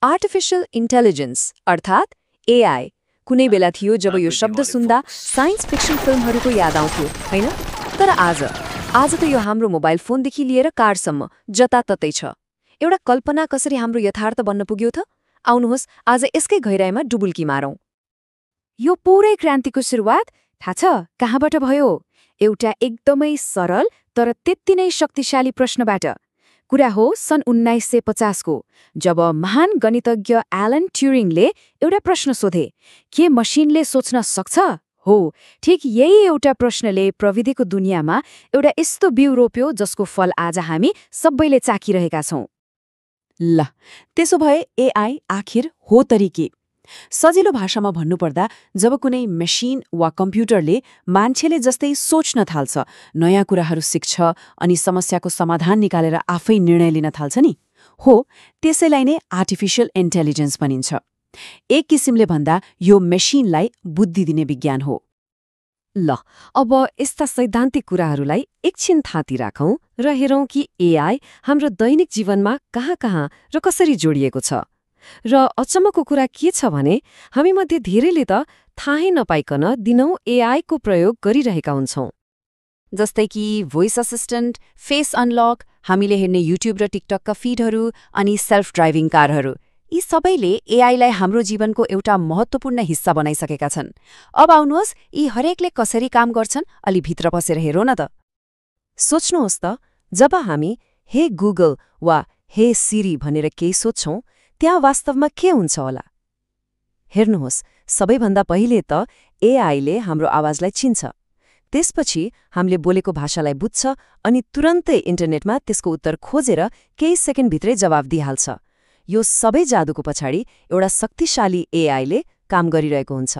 Artificial intelligence अर्थात् AI कुनै बेला थियो जब यो शब्द सुन्दा साइन्स फिक्सन फिल्महरूको याद आउँथ्यो, हैन? तर आज त यो हाम्रो मोबाइल फोनदेखि लिएर कारसम्म जताततै छ। एउटा कल्पना कसरी हाम्रो यथार्थ बन्न पुग्यो त? आउनुहोस् आज यसकै गहिराइमा डुबुल्की मारौँ। यो पुरै क्रान्तिको सुरुवात थाहा छ कहाँबाट भयो? एउटा एकदमै सरल तर त्यति नै शक्तिशाली प्रश्नबाट। कुरा हो सन् 1950 को, जब महान गणितज्ञ एलन ट्युरिङले एउटा प्रश्न सोधे, के मसिनले सोच्न सक्छ? हो, ठिक यही एउटा प्रश्नले प्रविधिको दुनियाँमा एउटा यस्तो बिउ रोप्यो जसको फल आज हामी सबैले चाखिरहेका छौं। ल, त्यसो भए एआई आखिर हो तरी के? सजिलो भाषामा भन्नुपर्दा जब कुनै मेसिन वा कम्प्युटरले मान्छेले जस्तै सोच्न थाल्छ, नयाँ कुराहरू सिक्छ अनि समस्याको समाधान निकालेर आफै निर्णय लिन थाल्छ नि, हो त्यसैलाई नै आर्टिफिशियल इन्टेलिजेन्स भनिन्छ। एक किसिमले भन्दा यो मेसिनलाई बुद्धि दिने विज्ञान हो। ल, अब यस्ता सैद्धान्तिक कुराहरूलाई एकछिन थाती राखौं र हेरौं कि एआई हाम्रो दैनिक जीवनमा कहाँ र कसरी जोडिएको छ। र अचम्मको कुरा के छ भने हामीमध्ये धेरैले त थाहै नपाइकन दिनौं एआईको प्रयोग गरिरहेका हुन्छौं। जस्तै कि भोइस असिस्टेन्ट, फेस अनलक, हामीले हेर्ने युट्युब र टिकटकका फिडहरू अनि सेल्फ ड्राइभिङ कारहरू, यी सबैले एआईलाई हाम्रो जीवनको एउटा महत्त्वपूर्ण हिस्सा बनाइसकेका छन्। अब आउनुहोस् यी हरेकले कसरी काम गर्छन् अलि भित्र पसेर हेरौँ न त। सोच्नुहोस् त, जब हामी हे गुगल वा हे सिरी भनेर केही सोध्छौं, त्यहाँ वास्तवमा के हुन्छ होला? हेर्नुहोस्, सबैभन्दा पहिले त एआईले हाम्रो आवाजलाई चिन्छ। त्यसपछि हामीले बोलेको भाषालाई बुझ्छ अनि तुरन्तै इन्टरनेटमा त्यसको उत्तर खोजेर केही सेकेन्डभित्रै जवाफ दिइहाल्छ। यो सबै जादुको पछाडि एउटा शक्तिशाली एआईले काम गरिरहेको हुन्छ।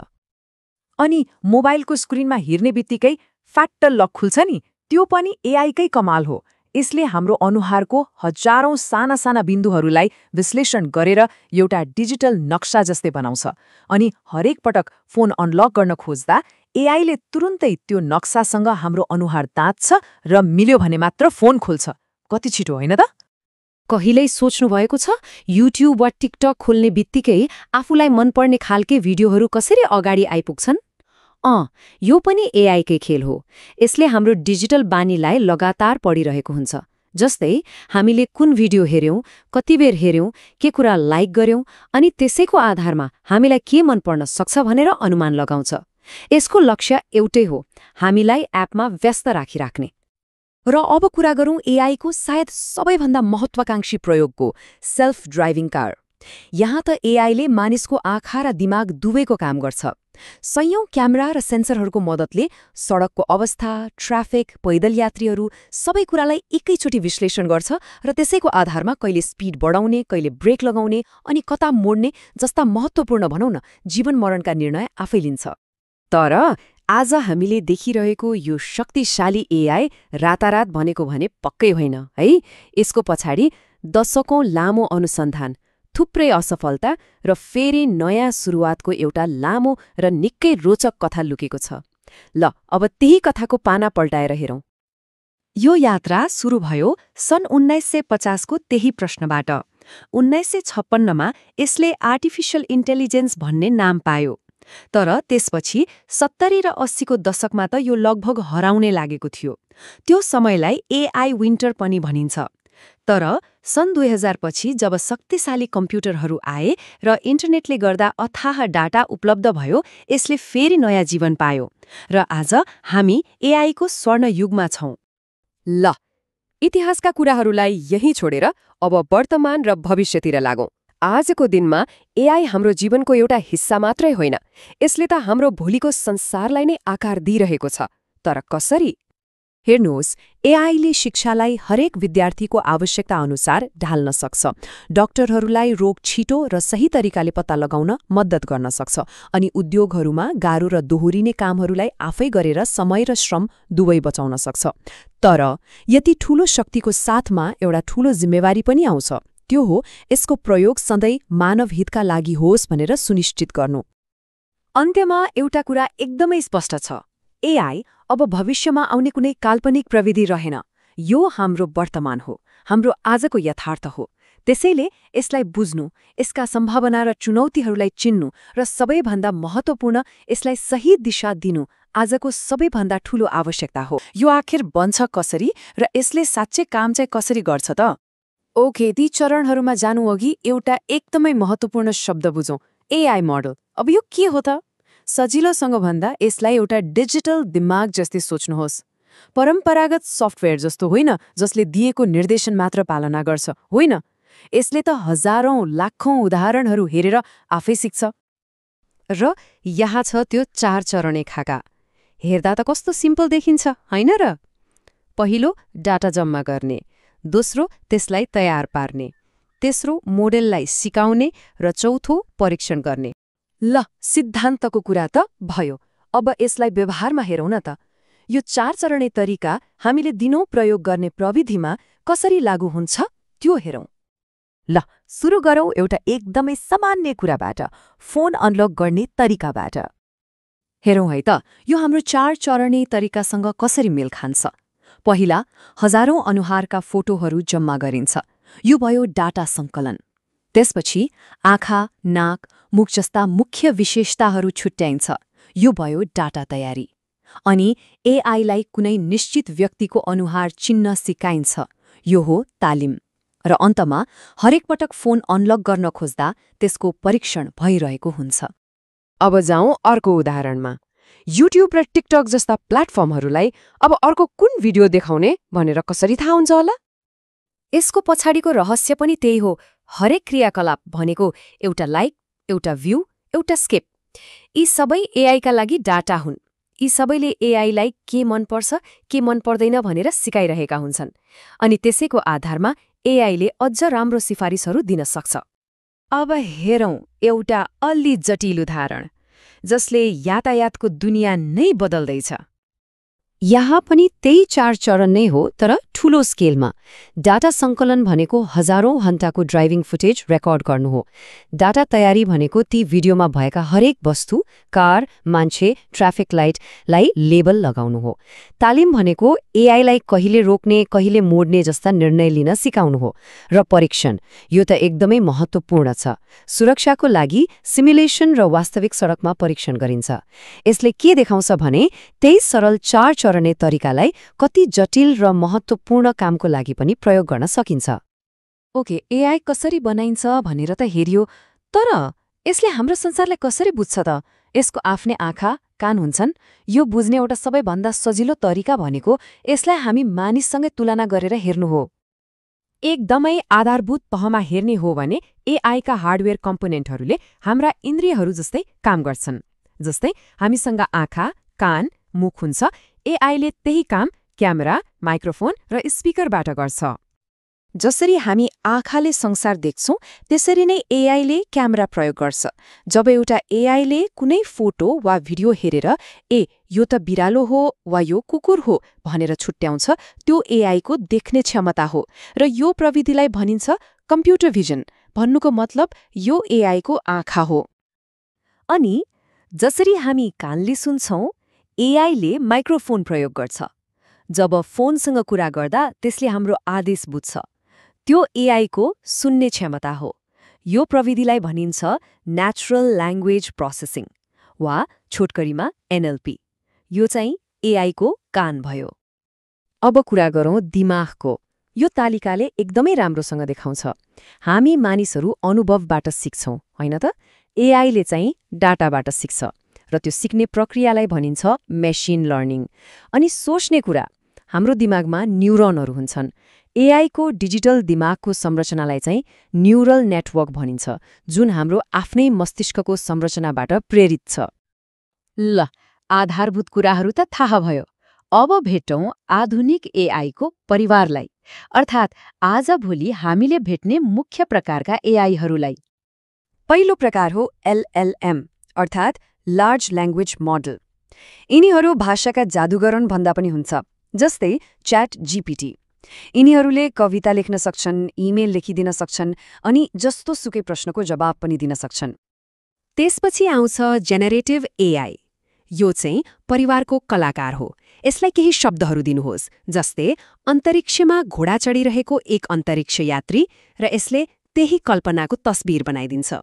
अनि मोबाइलको स्क्रिनमा हेर्ने बित्तिकै फ्याट्ट लक खुल्छ नि, त्यो पनि एआईकै कमाल हो। यसले हाम्रो अनुहारको हजारौं साना साना बिन्दुहरूलाई विश्लेषण गरेर एउटा डिजिटल नक्सा जस्तै बनाउँछ। अनि हरेक पटक फोन अनलक गर्न खोज्दा एआईले तुरुन्तै त्यो नक्सासँग हाम्रो अनुहार तात्छ र मिल्यो भने मात्र फोन खोल्छ। कति छिटो होइन त? कहिल्यै सोच्नु भएको छ युट्युब वा टिकटक खोल्ने बित्तिकै आफूलाई मनपर्ने खालके भिडियोहरू कसरी अगाडि आइपुग्छन्? यो पनि एआईकै खेल हो। यसले हाम्रो डिजिटल बानीलाई लगातार पढिरहेको हुन्छ। जस्तै हामीले कुन भिडियो हेर्यौं, कतिबेर हेर्यौं, के कुरा लाइक गर्यौं अनि त्यसैको आधारमा हामीलाई के मन पर्न सक्छ भनेर अनुमान लगाउँछ। यसको लक्ष्य एउटै हो, हामीलाई एपमा व्यस्त राखिराख्ने। र अब कुरा गरौं एआईको सायद सबैभन्दा महत्वाकांक्षी प्रयोगको, सेल्फ ड्राइभिङ कार। यहाँ त एआईले मानिसको आँखा र दिमाग दुवैको काम गर्छ। सयौं क्यामेरा र सेन्सरहरूको मद्दतले सडकको अवस्था, ट्राफिक, पैदल यात्रीहरू सबै कुरालाई एकैचोटि विश्लेषण गर्छ र त्यसैको आधारमा कहिले स्पिड बढाउने, कहिले ब्रेक लगाउने अनि कता मोड्ने जस्ता महत्त्वपूर्ण भनौं न जीवन मरणका निर्णय आफै लिन्छ। तर आज हामीले देखिरहेको यो शक्तिशाली एआई रातारात भनेको भने पक्कै होइन है। यसको पछाडि दशकौं लामो अनुसन्धान, थुप्रै असफलता र फेरि नयाँ सुरुवातको एउटा लामो र निकै रोचक कथा लुकेको छ। ल, अब त्यही कथाको पाना पल्टाएर हेरौं। यो यात्रा सुरु भयो सन् 1950 को त्यही प्रश्नबाट। 1956मा यसले आर्टिफिशियल इन्टेलिजेन्स भन्ने नाम पायो। तर त्यसपछि 70 र 80 को दशकमा त यो लगभग हराउने लागेको थियो। त्यो समयलाई एआई विन्टर पनि भनिन्छ। तर सन् 2000 पछि जब शक्तिशाली कम्प्युटरहरू आए र इन्टरनेटले गर्दा अथाह डाटा उपलब्ध भयो, यसले फेरि नयाँ जीवन पायो र आज हामी एआईको स्वर्ण युगमा छौं। ल, इतिहासका कुराहरूलाई यही छोडेर अब वर्तमान र भविष्यतिर लागौं। आजको दिनमा एआई हाम्रो जीवनको एउटा हिस्सा मात्रै होइन, यसले त हाम्रो भोलिको संसारलाई नै आकार दिइरहेको छ। तर कसरी? हेर्नुहोस्, एआईले शिक्षालाई हरेक विद्यार्थीको आवश्यकता अनुसार ढाल्न सक्छ। डाक्टरहरूलाई रोग छिटो र सही तरिकाले पत्ता लगाउन मद्दत गर्न सक्छ अनि उद्योगहरूमा गाह्रो र दोहोरिने कामहरूलाई आफै गरेर समय र श्रम दुवै बचाउन सक्छ। तर यति ठूलो शक्तिको साथमा एउटा ठूलो जिम्मेवारी पनि आउँछ। त्यो हो यसको प्रयोग सधैँ मानव हितका लागि होस् भनेर सुनिश्चित गर्नु। अन्त्यमा एउटा कुरा एकदमै स्पष्ट छ, एआई अब भविष्यमा आउने कुनै काल्पनिक प्रविधि रहेन। यो हाम्रो वर्तमान हो, हाम्रो आजको यथार्थ हो। त्यसैले यसलाई बुझ्नु, यसका सम्भावना र चुनौतीहरूलाई चिन्नु र सबैभन्दा महत्त्वपूर्ण यसलाई सही दिशा दिनु आजको सबैभन्दा ठूलो आवश्यकता हो। यो आखिर बन्छ कसरी र यसले साँच्चै काम चाहिँ कसरी गर्छ त? ओके, ती चरणहरूमा जानु अघि एउटा एकदमै महत्त्वपूर्ण शब्द बुझौँ, एआई मोडल। अब यो के हो त? सजिलोसँग भन्दा यसलाई एउटा डिजिटल दिमाग जस्तै सोच्नुहोस्। परम्परागत सफ्टवेयर जस्तो होइन जसले दिएको निर्देशन मात्र पालना गर्छ, होइन। यसले त हजारौं लाखौं उदाहरणहरू हेरेर आफै सिक्छ। र यहाँ छ त्यो 4 चरणे खाका। हेर्दा त कस्तो सिम्पल देखिन्छ, होइन र? पहिलो, डाटा जम्मा गर्ने। दोस्रो, त्यसलाई तयार पार्ने। तेस्रो, मोडेललाई सिकाउने। र चौथो, परीक्षण गर्ने। ल, सिद्धान्तको कुरा त भयो। अब यसलाई व्यवहारमा हेरौँ न त। यो 4 चरणे तरिका हामीले दिनौं प्रयोग गर्ने प्रविधिमा कसरी लागू हुन्छ त्यो हेरौँ। ल, सुरु गरौँ एउटा एकदमै सामान्य कुराबाट, फोन अनलक गर्ने तरिकाबाट। हेरौँ है त, यो हाम्रो 4 चरणे तरिकासँग कसरी मेल खान्छ। पहिला, हजारौं अनुहारका फोटोहरू जम्मा गरिन्छ। यो भयो डाटा सङ्कलन। त्यसपछि आँखा, नाक, मुख जस्ता मुख्य विशेषताहरू छुट्याइन्छ। यो भयो डाटा तयारी। अनि एआईलाई कुनै निश्चित व्यक्तिको अनुहार चिन्न सिकाइन्छ। यो हो तालिम। र अन्तमा हरेक पटक फोन अनलक गर्न खोज्दा त्यसको परीक्षण भइरहेको हुन्छ। अब जाउँ अर्को उदाहरणमा। युट्युब र टिकटक जस्ता प्लेटफर्महरूलाई अब अर्को कुन भिडियो देखाउने भनेर कसरी थाहा हुन्छ होला? यसको पछाडिको रहस्य पनि त्यही हो। हरेक क्रियाकलाप भनेको एउटा लाइक, एउटा भ्यू, एउटा स्किप। यी सबै एआईका लागि डाटा हुन्। यी सबैले एआईलाई के मनपर्छ, के मन पर्दैन भनेर सिकाइरहेका हुन्छन्। अनि त्यसैको आधारमा एआईले अझ राम्रो सिफारिसहरू दिन सक्छ। अब हेरौँ एउटा अलि जटिल उदाहरण जसले यातायातको दुनियाँ नै बदल्दैछ। यहाँ पनि त्यही 4 चरण नै हो, तर ठूलो स्केलमा। डाटा सङ्कलन भनेको हजारौं घण्टाको ड्राइभिङ फुटेज रेकर्ड गर्नु हो। डाटा तयारी भनेको ती भिडियोमा भएका हरेक वस्तु, कार, मान्छे, ट्राफिक लाइटलाई लेबल लगाउनु हो। तालिम भनेको एआईलाई कहिले रोक्ने, कहिले मोड्ने जस्ता निर्णय लिन सिकाउनु हो। र परीक्षण, यो त एकदमै महत्त्वपूर्ण छ। सुरक्षाको लागि सिमुलेसन र वास्तविक सडकमा परीक्षण गरिन्छ। यसले के देखाउँछ भने त्यही सरल 4 चरणे तरिकालाई कति जटिल र महत्त्वपूर्ण कामको लागि पनि प्रयोग गर्न सकिन्छ। ओके, एआई कसरी बनाइन्छ भनेर त हेरियो, तर यसले हाम्रो संसारलाई कसरी बुझ्छ त? यसको आफ्नै आँखा, कान हुन्छन्। यो बुझ्ने एउटा सबैभन्दा सजिलो तरिका भनेको यसलाई हामी मानिससँगै तुलना गरेर हेर्नु हो। एकदमै आधारभूत तहमा हेर्ने हो भने एआईका हार्डवेयर कम्पोनेन्टहरूले हाम्रा इन्द्रियहरू जस्तै काम गर्छन्। जस्तै हामीसँग आँखा, कान, मुख हुन्छ। एआईले त्यही काम क्यामेरा, माइक्रोफोन र स्पिकरबाट गर्छ। जसरी हामी आँखाले संसार देख्छौं, त्यसरी नै एआईले क्यामेरा प्रयोग गर्छ। जब एउटा एआईले कुनै फोटो वा भिडियो हेरेर यो त बिरालो हो वा यो कुकुर हो भनेर छुट्याउँछ, त्यो एआईको देख्ने क्षमता हो। र यो प्रविधिलाई भनिन्छ कम्प्युटर भिजन। भन्नुको मतलब यो एआईको आँखा हो। अनि जसरी हामी कानले सुन्छौं, एआईले माइक्रोफोन प्रयोग गर्छ। जब फोनसँग कुरा गर्दा त्यसले हाम्रो आदेश बुझ्छ। त्यो एआईको सुन्ने क्षमता हो। यो प्रविधिलाई भनिन्छ नेचुरल ल्याङ्ग्वेज प्रोसेसिङ वा छोटकरीमा एनएलपी। यो चाहिँ एआईको कान भयो। अब कुरा गरौँ दिमागको। यो तालिकाले एकदमै राम्रोसँग देखाउँछ। हामी मानिसहरू अनुभवबाट सिक्छौं, होइन त? एआईले चाहिँ डाटाबाट सिक्छ र त्यो सिक्ने प्रक्रियालाई भनिन्छ मेसिन लर्निङ। अनि सोच्ने कुरा, हाम्रो दिमागमा न्युरोनहरू हुन्छन्। एआईको डिजिटल दिमागको संरचनालाई चाहिँ न्युरल नेटवर्क भनिन्छ, जुन हाम्रो आफ्नै मस्तिष्कको संरचनाबाट प्रेरित छ। ल, आधारभूत कुराहरू त थाहा भयो। अब भेटौँ आधुनिक एआईको परिवारलाई, अर्थात् आजभोलि हामीले भेट्ने मुख्य प्रकारका एआईहरूलाई। पहिलो प्रकार हो एलएलएम, अर्थात् लार्ज ल्याङ्ग्वेज मोडल। यिनीहरू भाषाका जादुगरन भन्दा पनि हुन्छ, जस्तै च्याट जीपीटी। यिनीहरूले कविता लेख्न सक्छन्, इमेल लेखिदिन सक्छन्, अनि जस्तो सुकै प्रश्नको जवाब पनि दिन सक्छन्। त्यसपछि आउँछ जेनेरेटिभ एआई। यो चाहिँ परिवारको कलाकार हो। यसलाई केही शब्दहरू दिनुहोस्, जस्तै अन्तरिक्षमा घोडा चढिरहेको एक अन्तरिक्ष यात्री, र यसले त्यही कल्पनाको तस्बिर बनाइदिन्छ।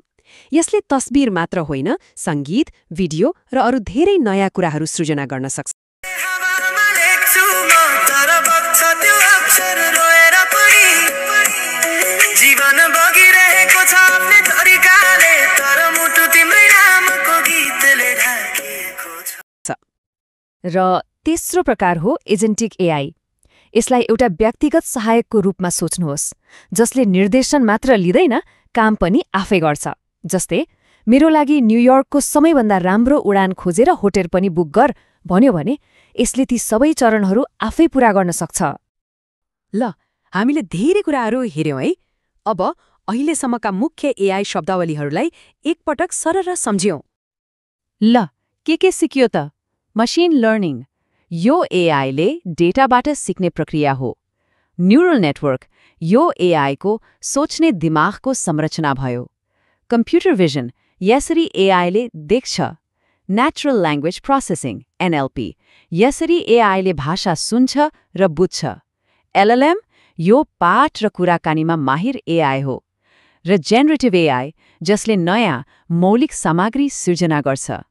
यसले तस्बिर मात्र होइन, सङ्गीत, भिडियो र अरू धेरै नयाँ कुराहरू सृजना गर्न सक्छ। र तेस्रो प्रकार हो एजेन्टिक एआई। यसलाई एउटा व्यक्तिगत सहायकको रूपमा सोच्नुहोस्, जसले निर्देशन मात्र लिँदैन, काम पनि आफै गर्छ। जस्तै, मेरो लागि न्युयोर्कको सबैभन्दा राम्रो उडान खोजेर होटेल पनि बुक गर भन्यो भने यसले ती सबै चरणहरू आफै पूरा गर्न सक्छ। ल, हामीले धेरै कुराहरू हेर्यौं है। अब अहिलेसम्मका मुख्य एआई शब्दावलीहरूलाई एकपटक सरर सम्झ्यौं। ल, के सिकियो त? मसिन लर्निङ, यो एआईले डेटाबाट सिक्ने प्रक्रिया हो। न्युरल नेटवर्क, यो एआईको सोच्ने दिमागको संरचना भयो। कम्प्युटर भिजन, यसरी एआईले देख्छ। नेचुरल ल्याङ्ग्वेज प्रोसेसिङ, एनएलपी, यसरी एआईले भाषा सुन्छ र बुझ्छ। एलएलएम, यो पाठ र कुराकानीमा माहिर एआई हो। र जेनरेटिभ एआई, जसले नयाँ मौलिक सामग्री सिर्जना गर्छ।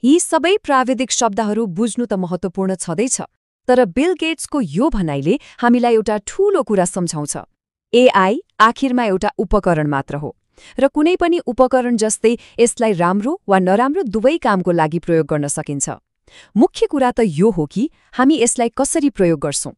यी सबै प्राविधिक शब्दहरू बुझ्नु त महत्त्वपूर्ण छँदैछ, तर बिल गेट्सको यो भनाइले हामीलाई एउटा ठूलो कुरा सम्झाउँछ। एआई आखिरमा एउटा उपकरण मात्र हो, र कुनै पनि उपकरण जस्तै यसलाई राम्रो वा नराम्रो दुवै कामको लागि प्रयोग गर्न सकिन्छ। मुख्य कुरा त यो हो कि हामी यसलाई कसरी प्रयोग गर्छौं।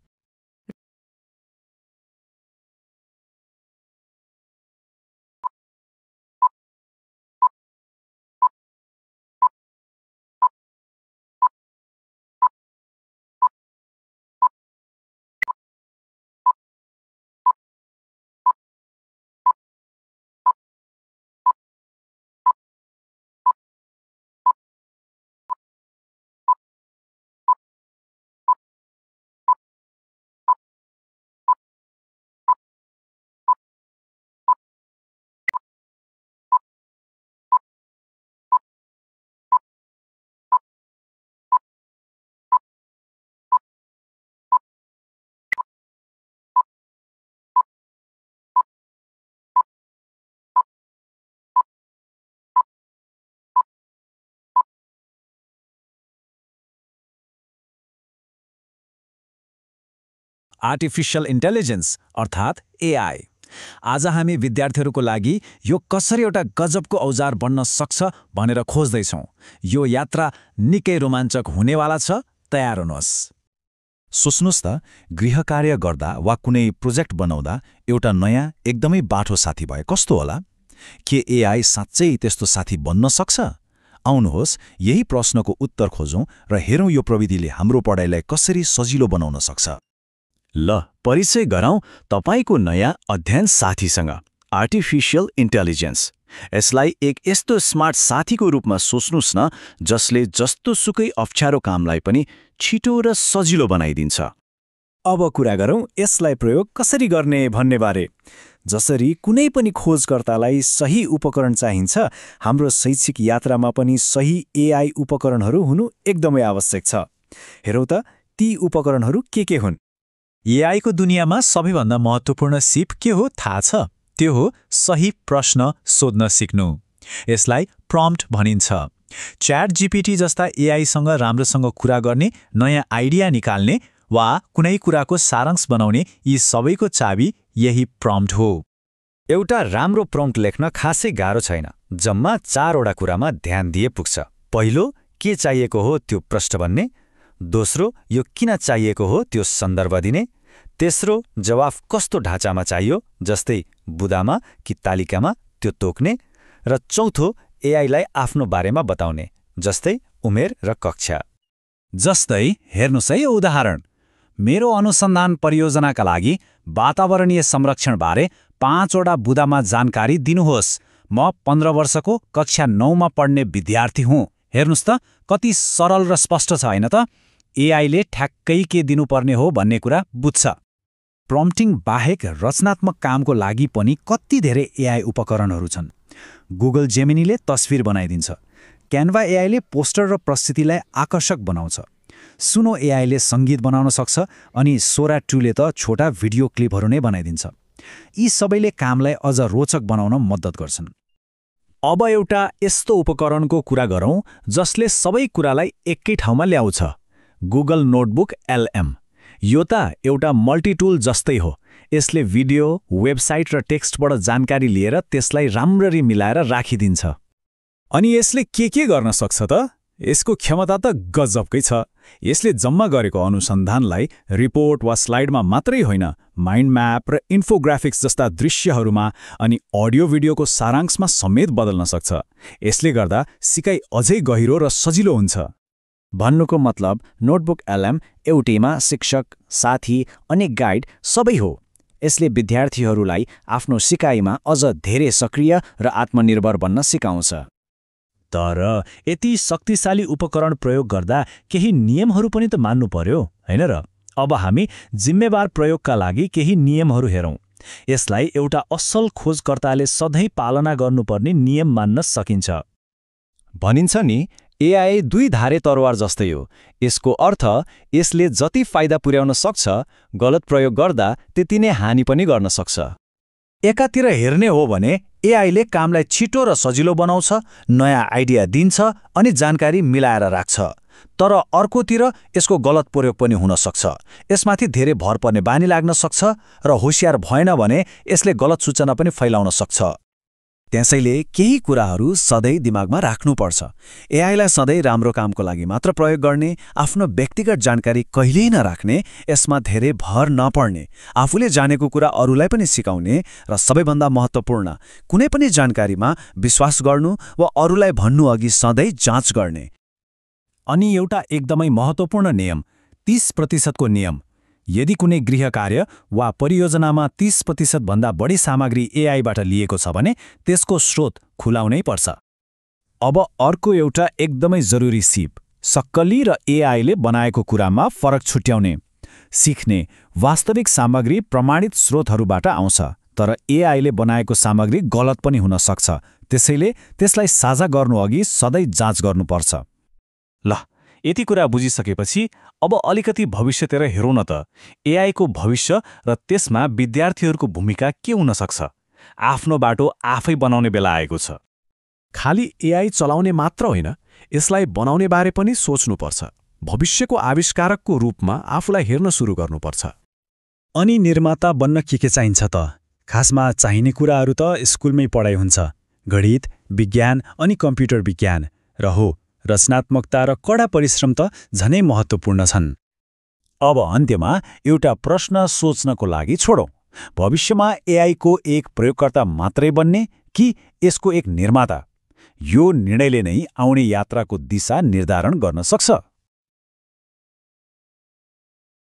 आर्टिफिशियल इन्टेलिजेन्स अर्थात् एआई। आज हामी विद्यार्थीहरूको लागि यो कसरी एउटा गजबको औजार बन्न सक्छ भनेर खोज्दैछौँ। यो यात्रा निकै रोमाञ्चक हुनेवाला छ, तयार हुनुहोस्। सोच्नुहोस् त, गृह कार्य गर्दा वा कुनै प्रोजेक्ट बनाउँदा एउटा नयाँ एकदमै बाठो साथी भए कस्तो होला? के एआई साँच्चै त्यस्तो साथी बन्न सक्छ? आउनुहोस् यही प्रश्नको उत्तर खोजौं र हेरौं यो प्रविधिले हाम्रो पढाइलाई कसरी सजिलो बनाउन सक्छ। ल, परिचय गराउँ तपाईको नयाँ अध्ययन साथीसँग, आर्टिफिशियल इन्टेलिजेन्स। यसलाई एक यस्तो स्मार्ट साथीको रूपमा सोच्नुस् न, जसले जस्तो सुकै अप्ठ्यारो कामलाई पनि छिटो र सजिलो बनाइदिन्छ। अब कुरा गरौँ यसलाई प्रयोग कसरी गर्ने भन्ने बारे। जसरी कुनै पनि खोजकर्तालाई सही उपकरण चाहिन्छ, हाम्रो शैक्षिक यात्रामा पनि सही एआई उपकरणहरू हुनु एकदमै आवश्यक छ। हेरौँ त ती उपकरणहरू के हुन्। एआईको दुनियाँमा सबैभन्दा महत्त्वपूर्ण सिप के हो थाहा छ? त्यो हो सही प्रश्न सोध्न सिक्नु। यसलाई प्रम्प्ट भनिन्छ। च्याट जीपीटी जस्ता एआईसँग राम्रोसँग कुरा गर्ने, नयाँ आइडिया निकाल्ने वा कुनै कुराको सारांश बनाउने, यी सबैको चाबी यही प्रम्प्ट हो। एउटा राम्रो प्रम्प्ट लेख्न खासै गाह्रो छैन। जम्मा 4 वटा कुरामा ध्यान दिए पुग्छ। पहिलो, के चाहिएको हो त्यो प्रश्न बन्ने। दोस्रो, यो किन चाहिएको हो त्यो सन्दर्भ दिने। तेस्रो, जवाफ कस्तो ढाँचामा चाहियो, जस्तै बुदामा कि तालिकामा, त्यो तोक्ने। र चौथो, एआईलाई आफ्नो बारेमा बताउने, जस्तै उमेर र कक्षा। जस्तै हेर्नुस् है यो उदाहरण। मेरो अनुसन्धान परियोजनाका लागि वातावरणीय संरक्षणबारे 5 वटा बुदामा जानकारी दिनुहोस्। म 15 वर्षको कक्षा 9 मा पढ्ने विद्यार्थी हुँ। हेर्नुस् त कति सरल र स्पष्ट छ हैन त? एआईले ठ्याक्कै के दिनुपर्ने हो भन्ने कुरा बुझ्छ। प्रम्प्टिङ बाहेक रचनात्मक कामको लागि पनि कति धेरै एआई उपकरणहरू छन्। गुगल जेमिनीले तस्बिर बनाइदिन्छ। क्यानभा एआईले पोस्टर र प्रस्तुतिलाई आकर्षक बनाउँछ। सुनो एआईले सङ्गीत बनाउन सक्छ अनि सोरा 2ले त छोटा भिडियो क्लिपहरू नै बनाइदिन्छ। यी सबैले कामलाई अझ रोचक बनाउन मद्दत गर्छन्। अब एउटा यस्तो उपकरणको कुरा गरौँ जसले सबै कुरालाई एकै ठाउँमा ल्याउँछ, गुगल नोटबुक LM। यो त एउटा मल्टिटुल जस्तै हो। यसले भिडियो, वेबसाइट र टेक्स्टबाट जानकारी लिएर त्यसलाई राम्ररी मिलाएर राखिदिन्छ। अनि यसले के गर्न सक्छ त? यसको क्षमता त गजबकै छ। यसले जम्मा गरेको अनुसन्धानलाई रिपोर्ट वा स्लाइडमा मात्रै होइन, माइन्ड म्याप र इन्फोग्राफिक्स जस्ता दृश्यहरूमा अनि अडियो भिडियोको सारांशमा समेत बदल्न सक्छ। यसले गर्दा सिकाइ अझै गहिरो र सजिलो हुन्छ। भन्नुको मतलब नोटबुक LM एउटैमा शिक्षक, साथी अनि गाइड सबै हो। यसले विद्यार्थीहरूलाई आफ्नो सिकाइमा अझ धेरै सक्रिय र आत्मनिर्भर बन्न सिकाउँछ। तर यति शक्तिशाली उपकरण प्रयोग गर्दा केही नियमहरू पनि त मान्नु पर्यो, हैन र? अब हामी जिम्मेवार प्रयोगका लागि केही नियमहरू हेरौँ। यसलाई एउटा असल खोजकर्ताले सधैँ पालना गर्नुपर्ने नियम मान्न सकिन्छ। भनिन्छ नि, AI दुई धारे तरवार जस्तै हो। यसको अर्थ यसले जति फाइदा पुर्याउन सक्छ, गलत प्रयोग गर्दा त्यति नै हानि पनि गर्न सक्छ। एकातिर हेर्ने हो भने एआईले कामलाई छिटो र सजिलो बनाउँछ, नयाँ आइडिया दिन्छ अनि जानकारी मिलाएर राख्छ। तर अर्कोतिर यसको गलत प्रयोग पनि हुन सक्छ। यसमाथि धेरै भर पर्ने बानी लाग्न सक्छ र होशियार भएन भने यसले गलत सूचना पनि फैलाउन सक्छ। त्यसैले केही कुराहरू सधैँ दिमागमा राख्नुपर्छ। एआईलाई सधैँ राम्रो कामको लागि मात्र प्रयोग गर्ने, आफ्नो व्यक्तिगत जानकारी कहिल्यै नराख्ने, यसमा धेरै भर नपर्ने, आफूले जानेको कुरा अरूलाई पनि सिकाउने र सबैभन्दा महत्त्वपूर्ण, कुनै पनि जानकारीमा विश्वास गर्नु वा अरूलाई भन्नु अघि सधैँ जाँच गर्ने। अनि एउटा एकदमै महत्त्वपूर्ण नियम, 30% को नियम। यदि कुनै गृह कार्य वा परियोजनामा 30% भन्दा बढी सामग्री एआईबाट लिएको छ भने त्यसको स्रोत खुलाउनै पर्छ। अब अर्को एउटा एकदमै जरुरी सिप, सक्कली र एआईले बनाएको कुरामा फरक छुट्याउने। सिक्ने, वास्तविक सामग्री प्रमाणित स्रोतहरूबाट आउँछ, तर एआईले बनाएको सामग्री गलत पनि हुन सक्छ। त्यसैले त्यसलाई साझा गर्नुअघि सधैँ जाँच गर्नुपर्छ। ल, यति कुरा बुझिसकेपछि अब अलिकति भविष्यतिर हेरौँ न त। एआईको भविष्य र त्यसमा विद्यार्थीहरूको भूमिका के हुन सक्छ? आफ्नो बाटो आफै बनाउने बेला आएको छ। खाली एआई चलाउने मात्र होइन, यसलाई बनाउने बारे पनि सोच्नुपर्छ। भविष्यको आविष्कारकको रूपमा आफूलाई हेर्न सुरु गर्नुपर्छ। अनि निर्माता बन्न के चाहिन्छ त? खासमा चाहिने कुराहरू त स्कुलमै पढाइ हुन्छ, गणित, विज्ञान अनि कम्प्युटर विज्ञान। र हो, रचनात्मकता र कडा परिश्रम त झनै महत्त्वपूर्ण छन्। अब अन्त्यमा एउटा प्रश्न सोच्नको लागि छोडौँ। भविष्यमा एआईको एक प्रयोगकर्ता मात्रै बन्ने कि यसको एक निर्माता? यो निर्णयले नै आउने यात्राको दिशा निर्धारण गर्न सक्छ।